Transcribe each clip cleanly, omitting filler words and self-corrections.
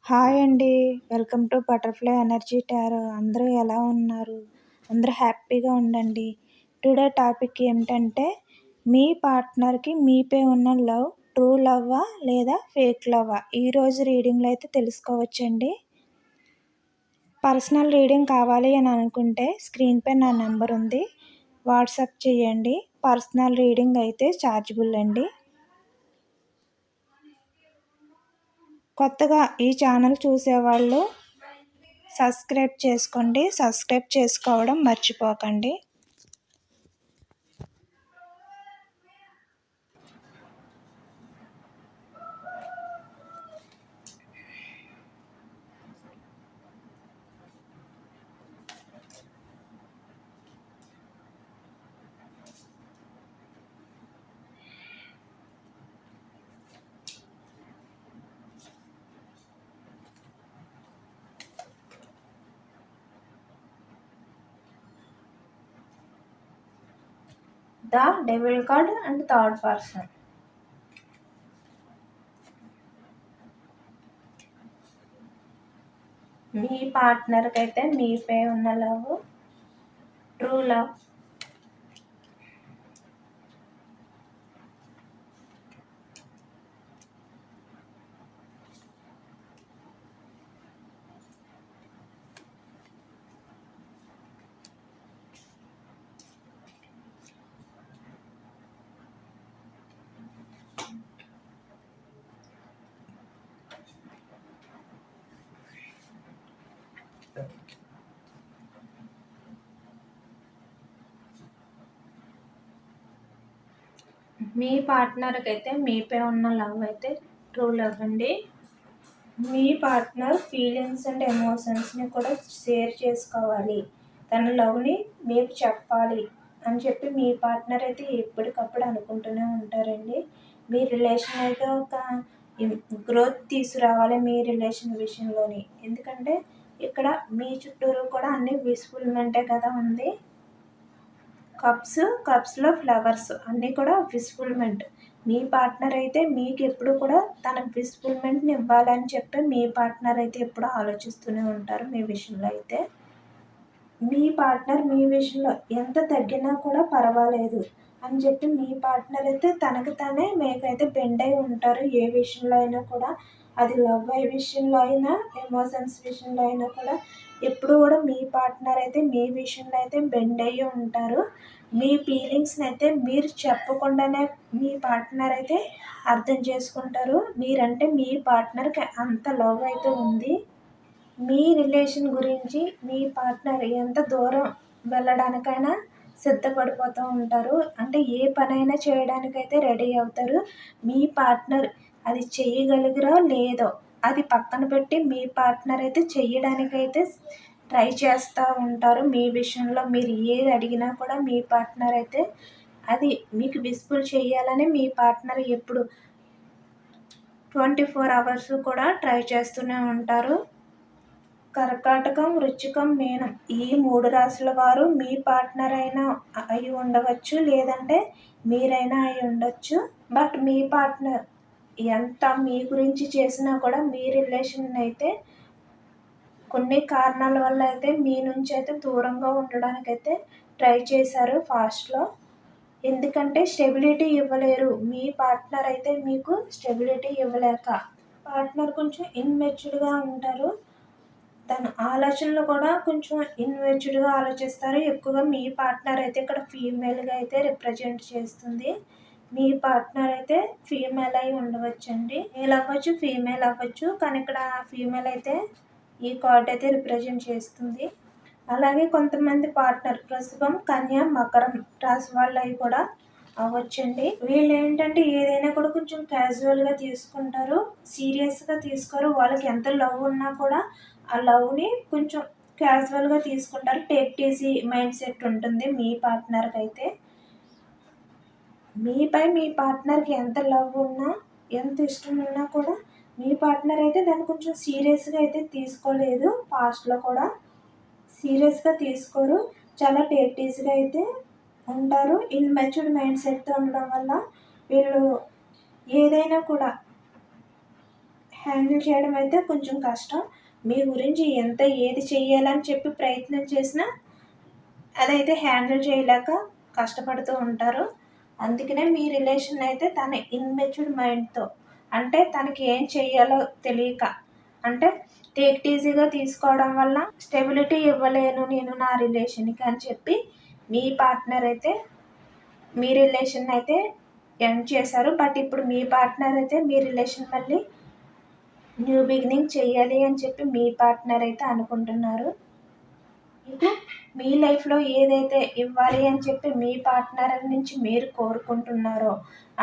Hi అండి. Welcome to butterfly energy tarot. అందరూ ఎలా ఉన్నారు? అందరూ హ్యాపీగా ఉండండి. టుడే టాపిక్ ఏమిటంటే, మీ పార్ట్నర్‌కి మీపై ఉన్న లవ్ ట్రూ లవ్వా లేదా ఫేక్ లవ్వా? ఈరోజు రీడింగ్‌లో అయితే తెలుసుకోవచ్చండి. పర్సనల్ రీడింగ్ కావాలి అని అనుకుంటే స్క్రీన్‌పై నా నెంబర్ ఉంది. వాట్సాప్ చేయండి. పర్సనల్ రీడింగ్ అయితే ఛార్జబుల్ అండి. కొత్తగా ఈ ఛానల్ చూసేవాళ్ళు సబ్స్క్రైబ్ చేసుకోండి. సబ్స్క్రైబ్ చేసుకోవడం మర్చిపోకండి. The devil card and third person. మీ పార్ట్నర్కి అయితే మీపై ఉన్న లవ్ ట్రూ లవ్. మీ పార్ట్నర్కి అయితే మీపై ఉన్న లవ్ అయితే ట్రూ లవ్ అండి. మీ పార్ట్నర్ ఫీలింగ్స్ అండ్ ఎమోషన్స్ని కూడా షేర్ చేసుకోవాలి, తన లవ్ని మీకు చెప్పాలి అని చెప్పి మీ పార్ట్నర్ అయితే ఎప్పటికప్పుడు అనుకుంటూనే ఉంటారండి. మీ రిలేషన్ అయితే ఒక గ్రోత్ తీసుకురావాలి మీ రిలేషన్ విషయంలోని. ఎందుకంటే ఇక్కడ మీ చుట్టూరు కూడా అన్ని విస్ఫుల్మెంటే కదా ఉంది. కప్స్లో ఫ్లవర్స్ అన్నీ కూడా విస్ఫుల్మెంట్. మీ పార్ట్నర్ అయితే మీకు ఎప్పుడు కూడా తన విస్ఫుల్మెంట్ని ఇవ్వాలని చెప్పి మీ పార్ట్నర్ అయితే ఎప్పుడు ఆలోచిస్తూనే ఉంటారు మీ విషయంలో. అయితే మీ పార్ట్నర్ మీ విషయంలో ఎంత తగ్గినా కూడా పర్వాలేదు అని చెప్పి మీ పార్ట్నర్ అయితే తనకు తానే మీకైతే బెండ్ అయి ఉంటారు. ఏ విషయంలో అయినా కూడా, అది లవ్ అయ్యే విషయంలో అయినా ఎమోషన్స్ విషయంలో అయినా కూడా ఎప్పుడు కూడా మీ పార్ట్నర్ అయితే మీ విషయంలో అయితే బెండ్ అయ్యి ఉంటారు. మీ ఫీలింగ్స్ని అయితే మీరు చెప్పకుండానే మీ పార్ట్నర్ అయితే అర్థం చేసుకుంటారు. మీరంటే మీ పార్ట్నర్కి అంత లవ్ అయితే ఉంది. మీ రిలేషన్ గురించి మీ పార్ట్నర్ ఎంత దూరం వెళ్ళడానికైనా సిద్ధపడిపోతూ ఉంటారు. అంటే ఏ పనైనా చేయడానికైతే రెడీ అవుతారు. మీ పార్ట్నర్ అది చెయ్యగలిగిరో లేదో అది పక్కన పెట్టి మీ పార్ట్నర్ అయితే చెయ్యడానికైతే ట్రై చేస్తూ ఉంటారు. మీ విషయంలో మీరు ఏది అడిగినా కూడా మీ పార్ట్నర్ అయితే అది మీకు విస్ఫుల్ చేయాలని మీ పార్ట్నర్ ఎప్పుడు 24 అవర్స్ కూడా ట్రై చేస్తూనే ఉంటారు. కర్కాటకం, వృశ్చికం, మీనం ఈ 3 రాశుల వారు మీ పార్ట్నర్ అయినా అయి ఉండవచ్చు, లేదంటే మీరైనా అయి ఉండొచ్చు. బట్ మీ పార్ట్నర్ ఎంత మీ గురించి చేసినా కూడా మీ రిలేషన్ అయితే కొన్ని కారణాల వల్ల అయితే మీ నుంచి అయితే దూరంగా ఉండడానికైతే ట్రై చేశారు ఫాస్ట్లో. ఎందుకంటే స్టెబిలిటీ ఇవ్వలేరు. మీ పార్ట్నర్ అయితే మీకు స్టెబిలిటీ ఇవ్వలేక పార్ట్నర్ కొంచెం ఇన్మెచ్యూర్డ్గా ఉంటారు. తన ఆలోచనలు కూడా కొంచెం ఇన్మెచ్యూర్డ్గా ఆలోచిస్తారు. ఎక్కువగా మీ పార్ట్నర్ అయితే ఇక్కడ ఫీమేల్గా అయితే రిప్రజెంట్ చేస్తుంది. మీ పార్ట్నర్ అయితే ఫీమేల్ అయి ఉండవచ్చండి. మేల్ అవ్వచ్చు, ఫీమేల్ అవ్వచ్చు, కానీ ఇక్కడ ఫీమేల్ అయితే ఈ కార్డ్ అయితే రిప్రజెంట్ చేస్తుంది. అలాగే కొంతమంది పార్ట్నర్ ప్రస్తుతం కన్య, మకరం రాశి వాళ్ళు అవి కూడా అవ్వచ్చండి. వీళ్ళు ఏంటంటే ఏదైనా కూడా కొంచెం క్యాజువల్గా తీసుకుంటారు, సీరియస్గా తీసుకోరు. వాళ్ళకి ఎంత లవ్ ఉన్నా కూడా ఆ లవ్ని కొంచెం క్యాజువల్గా తీసుకుంటారు. టేక్ ఈజీ మైండ్ సెట్ ఉంటుంది మీ పార్ట్నర్కి అయితే. మీపై మీ పార్ట్నర్కి ఎంత లవ్ ఉన్నా, ఎంత ఇష్టం ఉన్నా కూడా మీ పార్ట్నర్ అయితే దాన్ని కొంచెం సీరియస్గా అయితే తీసుకోలేదు. పాస్ట్లో కూడా సీరియస్గా తీసుకోరు. చాలా టేక్ ఈజీగా అయితే ఉంటారు. ఇన్మెచ్యూర్డ్ మైండ్ సెట్తో ఉండడం వల్ల వీళ్ళు ఏదైనా కూడా హ్యాండిల్ చేయడం అయితే కొంచెం కష్టం. మీ గురించి ఎంత ఏది చెయ్యాలని చెప్పి ప్రయత్నం చేసినా అదైతే హ్యాండిల్ చేయలేక కష్టపడుతూ ఉంటారు. అందుకనే మీ రిలేషన్ అయితే తన ఇన్మెచ్యూర్డ్ మైండ్తో, అంటే తనకి ఏం చెయ్యాలో తెలియక, అంటే టేక్ ఇట్ ఈజీగా తీసుకోవడం వల్ల స్టెబిలిటీ ఇవ్వలేను నేను నా రిలేషన్కి అని చెప్పి మీ పార్ట్నర్ అయితే మీ రిలేషన్ అయితే ఎండ్ చేశారు. బట్ ఇప్పుడు మీ పార్ట్నర్ అయితే మీ రిలేషన్ మళ్ళీ న్యూ బిగినింగ్ చెయ్యాలి అని చెప్పి మీ పార్ట్నర్ అయితే అనుకుంటున్నారు. మీకు మీ లైఫ్లో ఏదైతే ఇవ్వాలి అని చెప్పి మీ పార్ట్నర్ నుంచి మీరు కోరుకుంటున్నారో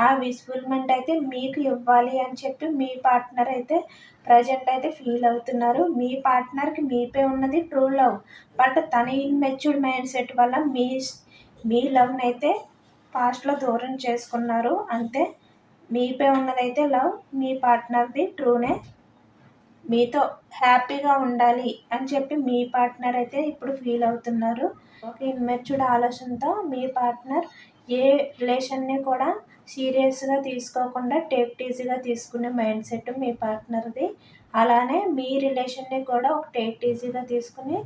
ఆ విస్ఫుల్మెంట్ అయితే మీకు ఇవ్వాలి అని చెప్పి మీ పార్ట్నర్ అయితే ప్రజెంట్ అయితే ఫీల్ అవుతున్నారు. మీ పార్ట్నర్కి మీపై ఉన్నది ట్రూ లవ్, బట్ తన ఇన్మెచ్యూర్డ్ మైండ్ సెట్ వల్ల మీ లవ్ని అయితే పాస్ట్లో దూరం చేసుకున్నారు. అంతే, మీపై ఉన్నదైతే లవ్, మీ పార్ట్నర్ది ట్రూనే. మీతో హ్యాపీగా ఉండాలి అని చెప్పి మీ పార్ట్నర్ అయితే ఇప్పుడు ఫీల్ అవుతున్నారు. ఒక ఇన్మెచ్యూర్డ్ ఆలోచనతో మీ పార్ట్నర్ ఏ రిలేషన్ని కూడా సీరియస్గా తీసుకోకుండా టేక్ ఈజీగా తీసుకునే మైండ్ సెట్ మీ పార్ట్నర్ది. అలానే మీ రిలేషన్ని కూడా ఒక టేక్ ఈజీగా తీసుకుని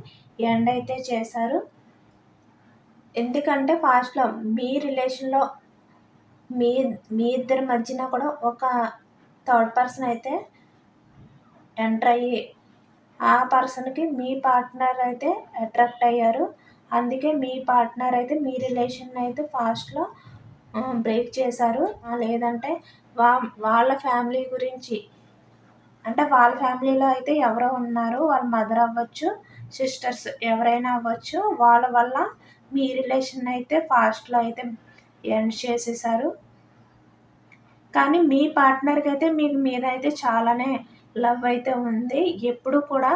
ఎండ్ అయితే చేశారు. ఎందుకంటే పాస్ట్లో మీ రిలేషన్లో మీ మీ ఇద్దరి మధ్యన కూడా ఒక థర్డ్ పర్సన్ అయితే ఎంటర్ అయ్యి ఆ పర్సన్కి మీ పార్ట్నర్ అయితే అట్రాక్ట్ అయ్యారు. అందుకే మీ పార్ట్నర్ అయితే మీ రిలేషన్ అయితే ఫాస్ట్లో బ్రేక్ చేశారు. లేదంటే వాళ్ళ ఫ్యామిలీ గురించి, అంటే వాళ్ళ ఫ్యామిలీలో అయితే ఎవరో ఉన్నారు, వాళ్ళ మదర్ అవ్వచ్చు, సిస్టర్స్ ఎవరైనా అవ్వచ్చు, వాళ్ళ వల్ల మీ రిలేషన్ అయితే ఫాస్ట్లో అయితే ఎండ్ చేసేసారు. కానీ మీ పార్ట్నర్కి అయితే మీకు మీద అయితే చాలానే లవ్ అయితే ఉంది. ఎప్పుడు కూడా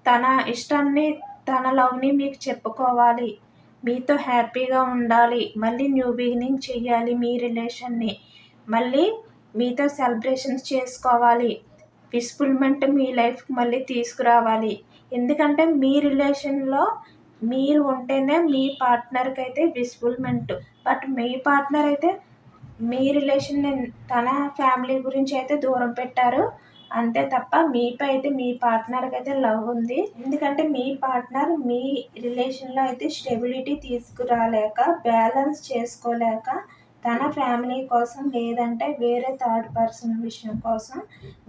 తన ఇష్టాన్ని, తన లవ్ని మీకు చెప్పుకోవాలి, మీతో హ్యాపీగా ఉండాలి, మళ్ళీ న్యూ బిగినింగ్ చెయ్యాలి, మీ రిలేషన్ని మళ్ళీ మీతో సెలబ్రేషన్స్ చేసుకోవాలి, పీస్ఫుల్మెంట్ మీ లైఫ్కి మళ్ళీ తీసుకురావాలి. ఎందుకంటే మీ రిలేషన్లో మీరు ఉంటేనే మీ పార్ట్నర్కి అయితే పీస్ఫుల్మెంట్. బట్ మీ పార్ట్నర్ అయితే మీ రిలేషన్ని తన ఫ్యామిలీ గురించి అయితే దూరం పెట్టారు. అంతే తప్ప మీపై అయితే మీ పార్ట్నర్కి అయితే లవ్ ఉంది. ఎందుకంటే మీ పార్ట్నర్ మీ రిలేషన్లో అయితే స్టెబిలిటీ తీసుకురాలేక, బ్యాలెన్స్ చేసుకోలేక, తన ఫ్యామిలీ కోసం లేదంటే వేరే థర్డ్ పర్సన్ విషయం కోసం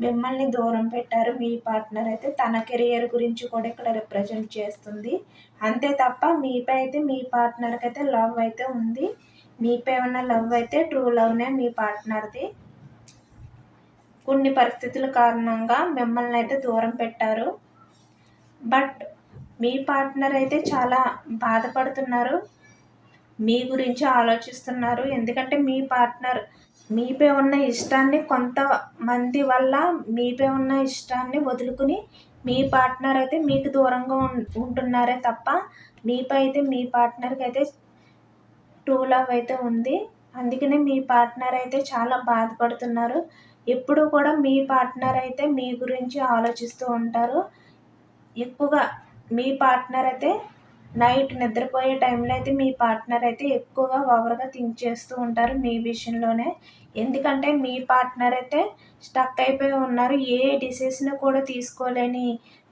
మిమ్మల్ని దూరం పెట్టారు. మీ పార్ట్నర్ అయితే తన కెరియర్ గురించి కూడా ఇక్కడ రిప్రజెంట్ చేస్తుంది. అంతే తప్ప మీపై అయితే మీ పార్ట్నర్కి అయితే లవ్ అయితే ఉంది. మీపై ఉన్న లవ్ అయితే ట్రూ లవ్నే మీ పార్ట్నర్ది. కొన్ని పరిస్థితుల కారణంగా మిమ్మల్ని అయితే దూరం పెట్టారు. బట్ మీ పార్ట్నర్ అయితే చాలా బాధపడుతున్నారు, మీ గురించి ఆలోచిస్తున్నారు. ఎందుకంటే మీ పార్ట్నర్ మీపై ఉన్న ఇష్టాన్ని, కొంతమంది వల్ల మీపై ఉన్న ఇష్టాన్ని వదులుకుని మీ పార్ట్నర్ అయితే మీకు దూరంగా ఉంటున్నారే తప్ప మీపై అయితే మీ పార్ట్నర్కి అయితే ట్రూ లవ్ అయితే ఉంది. అందుకనే మీ పార్ట్నర్ అయితే చాలా బాధపడుతున్నారు. ఎప్పుడు కూడా మీ పార్ట్నర్ అయితే మీ గురించి ఆలోచిస్తూ ఉంటారు. ఎక్కువగా మీ పార్ట్నర్ అయితే నైట్ నిద్రపోయే టైంలో అయితే మీ పార్ట్నర్ అయితే ఎక్కువగా ఓవర్గా థింక్ చేస్తూ ఉంటారు మీ విషయంలోనే. ఎందుకంటే మీ పార్ట్నర్ అయితే స్టక్ అయిపోయి ఉన్నారు, ఏ డిసిషన్ కూడా తీసుకోలేని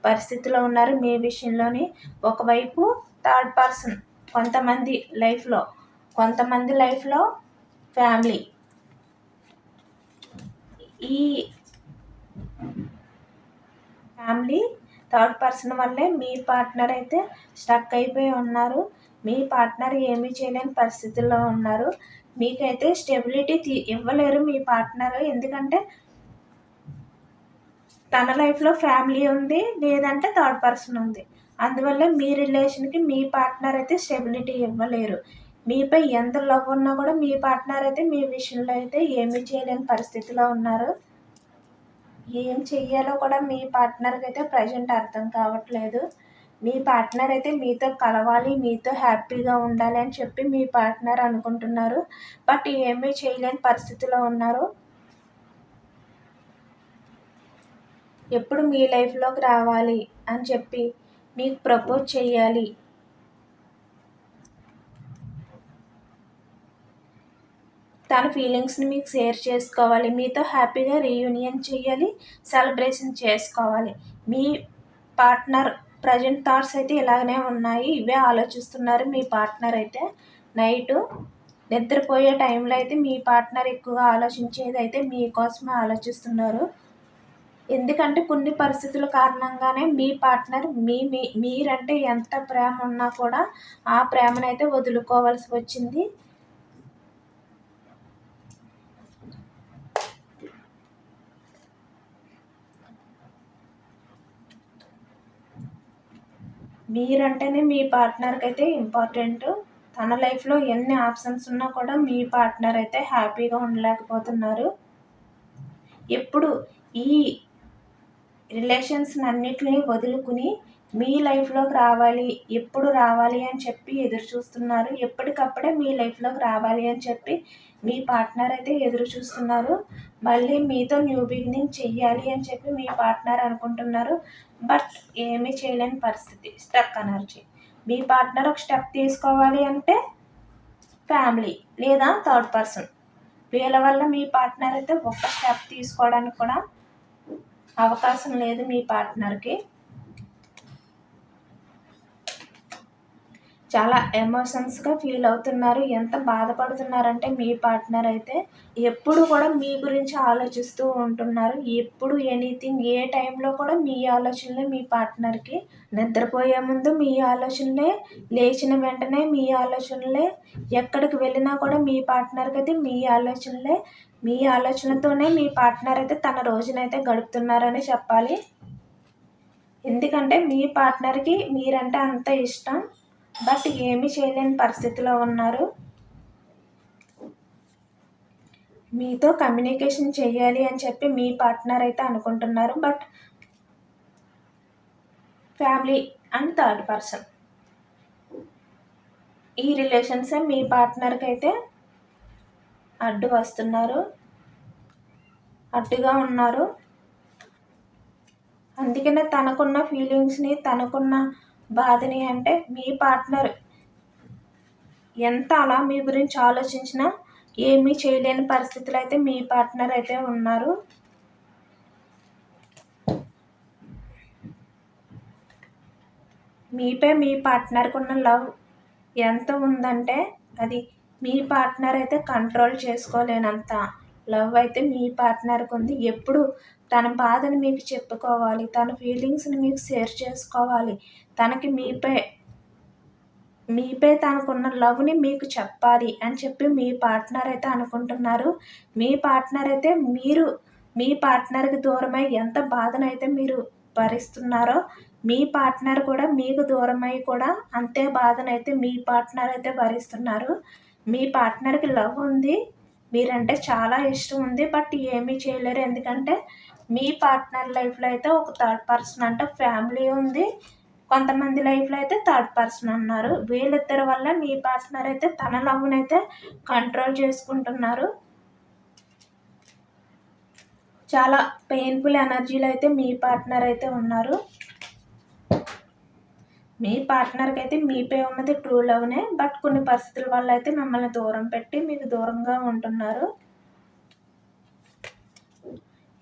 పరిస్థితిలో ఉన్నారు మీ విషయంలోని. ఒకవైపు థర్డ్ పర్సన్, కొంతమంది లైఫ్లో ఫ్యామిలీ, ఈ ఫ్యామిలీ థర్డ్ పర్సన్ వల్లే మీ పార్ట్నర్ అయితే స్టక్ అయిపోయి ఉన్నారు. మీ పార్ట్నర్ ఏమీ చేయలేని పరిస్థితుల్లో ఉన్నారు. మీకైతే స్టెబిలిటీ ఇవ్వలేరు మీ పార్ట్నర్. ఎందుకంటే తన లైఫ్లో ఫ్యామిలీ ఉంది, లేదంటే థర్డ్ పర్సన్ ఉంది. అందువల్ల మీ రిలేషన్కి మీ పార్ట్నర్ అయితే స్టెబిలిటీ ఇవ్వలేరు. మీపై ఎంత లవ్ ఉన్నా కూడా మీ పార్ట్నర్ అయితే మీ విషయంలో అయితే ఏమీ చేయలేని పరిస్థితిలో ఉన్నారు. ఏం చెయ్యాలో కూడా మీ పార్ట్నర్కి అయితే ప్రజెంట్ అర్థం కావట్లేదు. మీ పార్ట్నర్ అయితే మీతో కలవాలి, మీతో హ్యాపీగా ఉండాలి అని చెప్పి మీ పార్ట్నర్ అనుకుంటున్నారు. బట్ ఏమీ చేయలేని పరిస్థితిలో ఉన్నారు. ఎప్పుడు మీ లైఫ్లోకి రావాలి అని చెప్పి మీకు ప్రపోజ్ చేయాలి, తన ఫీలింగ్స్ని మీకు షేర్ చేసుకోవాలి, మీతో హ్యాపీగా రీయూనియన్ చేయాలి, సెలబ్రేషన్ చేసుకోవాలి. మీ పార్ట్నర్ ప్రజెంట్ థాట్స్ అయితే ఇలాగనే ఉన్నాయి, ఇవే ఆలోచిస్తున్నారు. మీ పార్ట్నర్ అయితే నైటు నిద్రపోయే టైంలో అయితే మీ పార్ట్నర్ ఎక్కువగా ఆలోచించేది అయితే మీకోసమే ఆలోచిస్తున్నారు. ఎందుకంటే కొన్ని పరిస్థితుల కారణంగానే మీ పార్ట్నర్ మీరంటే ఎంత ప్రేమ ఉన్నా కూడా ఆ ప్రేమనైతే వదులుకోవాల్సి వచ్చింది. మీరంటేనే మీ పార్ట్నర్కి అయితే ఇంపార్టెంట్. తన లైఫ్లో ఎన్ని ఆప్షన్స్ ఉన్నా కూడా మీ పార్ట్నర్ అయితే హ్యాపీగా ఉండలేకపోతున్నారు. ఎప్పుడు ఈ రిలేషన్స్ అన్నిటిని వదులుకుని మీ లైఫ్లోకి రావాలి, ఎప్పుడు రావాలి అని చెప్పి ఎదురు చూస్తున్నారు. ఎప్పటికప్పుడే మీ లైఫ్లోకి రావాలి అని చెప్పి మీ పార్ట్నర్ అయితే ఎదురు చూస్తున్నారు. మళ్ళీ మీతో న్యూ బిగినింగ్ చెయ్యాలి అని చెప్పి మీ పార్ట్నర్ అనుకుంటున్నారు. బట్ ఏమీ చేయలేని పరిస్థితి, స్టక్ ఎనర్జీ. మీ పార్ట్నర్ ఒక స్టెప్ తీసుకోవాలి అంటే ఫ్యామిలీ లేదా థర్డ్ పర్సన్, వీళ్ళ వల్ల మీ పార్ట్నర్ అయితే ఒక్క స్టెప్ తీసుకోవడానికి కూడా అవకాశం లేదు మీ పార్ట్నర్కి. చాలా ఎమోషన్స్గా ఫీల్ అవుతున్నారు. ఎంత బాధపడుతున్నారంటే మీ పార్ట్నర్ అయితే ఎప్పుడు కూడా మీ గురించి ఆలోచిస్తూ ఉంటున్నారు. ఎప్పుడు ఎనీథింగ్ ఏ టైంలో కూడా మీ ఆలోచనలే మీ పార్ట్నర్కి. నిద్రపోయే ముందు మీ ఆలోచనలే, లేచిన వెంటనే మీ ఆలోచనలే, ఎక్కడికి వెళ్ళినా కూడా మీ పార్ట్నర్కి అయితే మీ ఆలోచనలే. మీ ఆలోచనతోనే మీ పార్ట్నర్ అయితే తన రోజునైతే గడుపుతున్నారని చెప్పాలి. ఎందుకంటే మీ పార్ట్నర్కి మీరంటే అంత ఇష్టం, బట్ ఏమీ చేయలేని పరిస్థితిలో ఉన్నారు. మీతో కమ్యూనికేషన్ చేయాలి అని చెప్పి మీ పార్ట్నర్ అయితే అనుకుంటున్నారు. But family and third person, ఈ రిలేషన్సే మీ పార్ట్నర్కి అయితే అడ్డు వస్తున్నారు, అడ్డుగా ఉన్నారు. అందుకనే తనకున్న ఫీలింగ్స్ని, తనకున్న బాధని, అంటే మీ పార్ట్నర్ ఎంత అలా మీ గురించి ఆలోచించినా ఏమీ చేయలేని పరిస్థితులు అయితే మీ పార్ట్నర్ అయితే ఉన్నారు. మీపై మీ పార్ట్నర్కి ఉన్న లవ్ ఎంత ఉందంటే అది మీ పార్ట్నర్ అయితే కంట్రోల్ చేసుకోలేనంత లవ్ అయితే మీ పార్ట్నర్కి ఉంది. ఎప్పుడు తన బాధని మీకు చెప్పుకోవాలి, తన ఫీలింగ్స్ని మీకు షేర్ చేసుకోవాలి, తనకి మీపై తనకున్న లవ్ని మీకు చెప్పాలి అని చెప్పి మీ పార్ట్నర్ అయితే అనుకుంటున్నారు. మీ పార్ట్నర్ అయితే మీ పార్ట్నర్కి దూరమై ఎంత బాధనైతే మీరు భరిస్తున్నారో మీ పార్ట్నర్ కూడా మీకు దూరమై కూడా అంతే బాధనైతే మీ పార్ట్నర్ అయితే భరిస్తున్నారు. మీ పార్ట్నర్కి లవ్ ఉంది, మీరంటే చాలా ఇష్టం ఉంది, బట్ ఏమీ చేయలేరు. ఎందుకంటే మీ పార్ట్నర్ లైఫ్లో అయితే ఒక థర్డ్ పర్సన్ అంటే ఫ్యామిలీ ఉంది, కొంతమంది లైఫ్లో అయితే థర్డ్ పర్సన్ ఉన్నారు. వీళ్ళిద్దరి వల్ల మీ పార్ట్నర్ అయితే తన లవ్ని అయితే కంట్రోల్ చేసుకుంటున్నారు. చాలా పెయిన్ఫుల్ ఎనర్జీలో అయితే మీ పార్ట్నర్ అయితే ఉన్నారు. మీ పార్ట్నర్కి అయితే మీపై ఉన్నది ట్రూ లవ్నే, బట్ కొన్ని పరిస్థితుల వల్ల అయితే మిమ్మల్ని దూరం పెట్టి మీకు దూరంగా ఉంటున్నారు.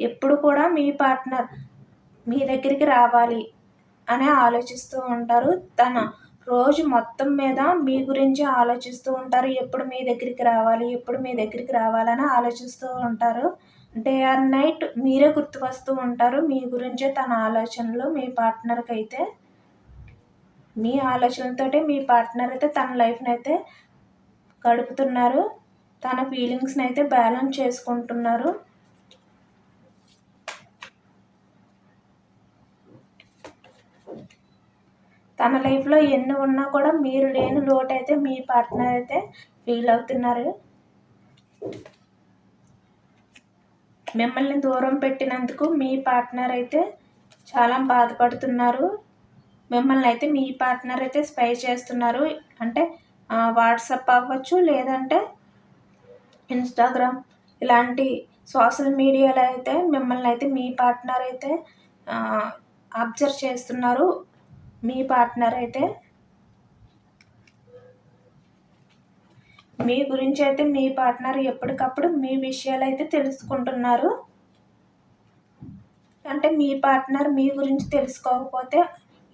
ఎప్పుడు కూడా మీ పార్ట్నర్ మీ దగ్గరికి రావాలి అని ఆలోచిస్తూ ఉంటారు. తన రోజు మొత్తం మీద మీ గురించి ఆలోచిస్తూ ఉంటారు. ఎప్పుడు మీ దగ్గరికి రావాలి, ఎప్పుడు మీ దగ్గరికి రావాలని ఆలోచిస్తూ ఉంటారు. డే ఆర్ నైట్ మీరే గుర్తుకొస్తూ ఉంటారు. మీ గురించే తన ఆలోచనలు మీ పార్ట్నర్కి అయితే. మీ ఆలోచనలతోటే మీ పార్ట్నర్ అయితే తన లైఫ్ని అయితే గడుపుతున్నారు. తన ఫీలింగ్స్ని అయితే బ్యాలెన్స్ చేసుకుంటున్నారు. తన లైఫ్లో ఎన్ని ఉన్నా కూడా మీరు లేని లోటు అయితే మీ పార్ట్నర్ అయితే ఫీల్ అవుతున్నారు. మిమ్మల్ని దూరం పెట్టినందుకు మీ పార్ట్నర్ అయితే చాలా బాధపడుతున్నారు. మిమ్మల్ని అయితే మీ పార్ట్నర్ అయితే స్పై చేస్తున్నారు. అంటే వాట్సాప్ అవ్వచ్చు, లేదంటే ఇన్స్టాగ్రామ్ ఇలాంటి సోషల్ మీడియాలో అయితే మిమ్మల్ని అయితే మీ పార్ట్నర్ అయితే అబ్జర్వ్ చేస్తున్నారు. మీ పార్ట్నర్ అయితే మీ గురించి అయితే మీ పార్ట్నర్ ఎప్పటికప్పుడు మీ విషయాలు అయితే తెలుసుకుంటున్నారు. అంటే మీ పార్ట్నర్ మీ గురించి తెలుసుకోకపోతే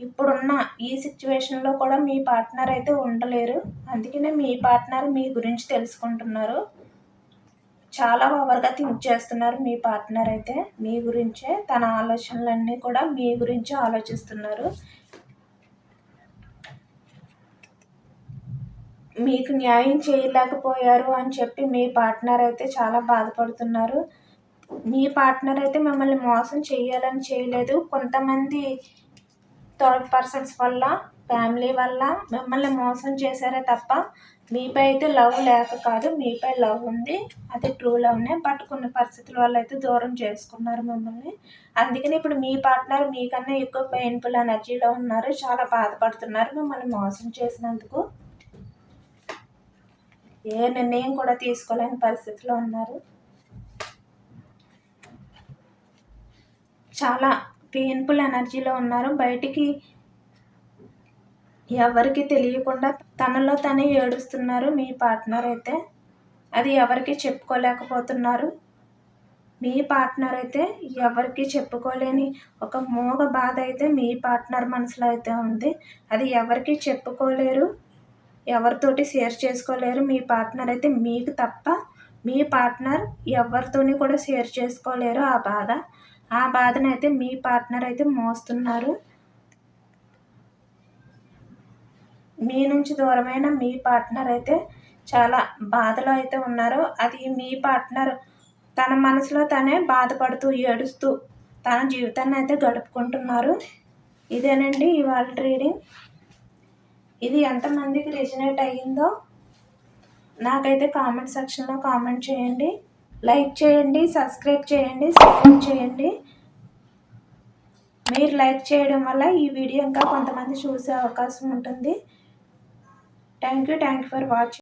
ఇప్పుడున్న ఈ సిచ్యువేషన్లో కూడా మీ పార్ట్నర్ అయితే ఉండలేరు. అందుకనే మీ పార్ట్నర్ మీ గురించి తెలుసుకుంటున్నారు. చాలా ఓవర్గా థింక్ చేస్తున్నారు మీ పార్ట్నర్ అయితే మీ గురించే. తన ఆలోచనలన్నీ కూడా మీ గురించే ఆలోచిస్తున్నారు. మీకు న్యాయం చేయలేకపోయారు అని చెప్పి మీ పార్ట్నర్ అయితే చాలా బాధపడుతున్నారు. మీ పార్ట్నర్ అయితే మిమ్మల్ని మోసం చేయాలని చేయలేదు. కొంతమంది థర్డ్ పర్సన్స్ వల్ల, ఫ్యామిలీ వల్ల మిమ్మల్ని మోసం చేశారే తప్ప మీపై అయితే లవ్ లేక కాదు. మీపై లవ్ ఉంది, అది ట్రూ లవ్నే. బట్ కొన్ని పరిస్థితుల వల్ల అయితే దూరం చేసుకున్నారు మిమ్మల్ని. అందుకని ఇప్పుడు మీ పార్ట్నర్ మీకన్నా ఎక్కువ పెయిన్ఫుల్ ఎనర్జీలో ఉన్నారు. చాలా బాధపడుతున్నారు మిమ్మల్ని మోసం చేసినందుకు. ఏ నిర్ణయం కూడా తీసుకోలేని పరిస్థితిలో ఉన్నారు. చాలా పెయిన్ఫుల్ ఎనర్జీలో ఉన్నారు. బయటికి ఎవరికి తెలియకుండా తనలో తనే ఏడుస్తున్నారు మీ పార్ట్నర్ అయితే. అది ఎవరికి చెప్పుకోలేకపోతున్నారు. మీ పార్ట్నర్ అయితే ఎవరికి చెప్పుకోలేని ఒక మోగ బాధ అయితే మీ పార్ట్నర్ మనసులో అయితే ఉంది. అది ఎవరికి చెప్పుకోలేరు, ఎవరితోటి షేర్ చేసుకోలేరు. మీ పార్ట్నర్ అయితే మీకు తప్ప మీ పార్ట్నర్ ఎవరితోని కూడా షేర్ చేసుకోలేరు ఆ బాధ. ఆ బాధనైతే మీ పార్ట్నర్ అయితే మోస్తున్నారు. మీ నుంచి దూరమైన మీ పార్ట్నర్ అయితే చాలా బాధలో అయితే ఉన్నారు. అది మీ పార్ట్నర్ తన మనసులో తనే బాధపడుతూ ఏడుస్తూ తన జీవితాన్ని అయితే గడుపుకుంటున్నారు. ఇదేనండి ఇవాళ రీడింగ్. ఇది ఎంతమందికి రెజనేట్ అయ్యిందో నాకైతే కామెంట్ సెక్షన్లో కామెంట్ చేయండి. లైక్ చేయండి, సబ్స్క్రైబ్ చేయండి, సపోర్ట్ చేయండి. మీరు లైక్ చేయడం వల్ల ఈ వీడియో ఇంకా కొంతమంది చూసే అవకాశం ఉంటుంది. Thank you for watching.